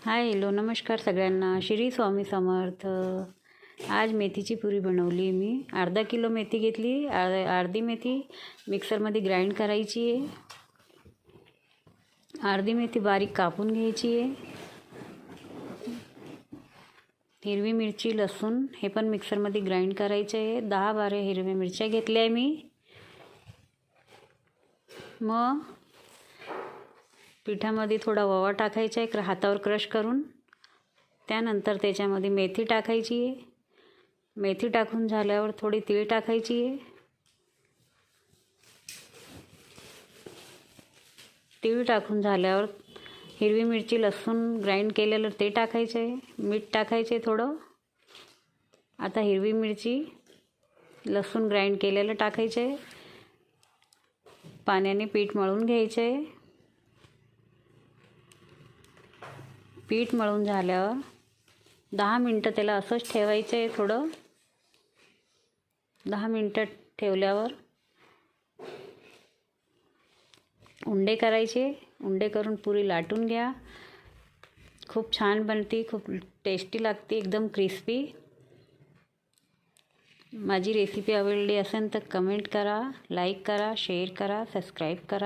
Hi hello नमस्कार सगळ्यांना. श्री स्वामी समर्थ. आज मेथीची पुरी बनवली मी. अर्धा किलो मेथी घेतली. अर्धी मेथी मिक्सरमध्ये ग्राइंड करायची आहे. अर्धी मेथी बारीक कापून घ्यायची आहे. हिरवी मिरची लसूण हे पण मिक्सरमध्ये ग्राइंड करायचे आहे. 10-12 हिरव्या मिरच्या घेतल्या आहे मी. मग पिठामध्ये थोडा ओवा टाकायचा आहे हातावर क्रश करून. त्यानंतर त्याच्यामध्ये मेथी टाकायची आहे. मेथी टाकून झाल्यावर थोडी तीळ टाकायची आहे. तीळ टाकून झाल्यावर हिरवी मिरची लसूण ग्राइंड केलेलं ते टाकायचं आहे. मीठ टाकायचं आहे थोडं. आता हिरवी मिरची लसूण ग्राइंड केलेलं टाकायचं आहे. पाण्याने पीठ मळून घ्यायचं आहे. पीठ मळून झाल्यावर 10 मिनटं त्याला असंच ठेवायचं आहे. थोडं 10 मिनटं ठेवल्यावर उंडे करायचे. उंडे करून पुरी लाटून घ्या. खूप छान बनते, खूप टेस्टी लागते, एकदम क्रिस्पी. माझी रेसिपी आवडली असेल तर कमेंट करा, लाईक करा, शेअर करा, सबस्क्राईब करा.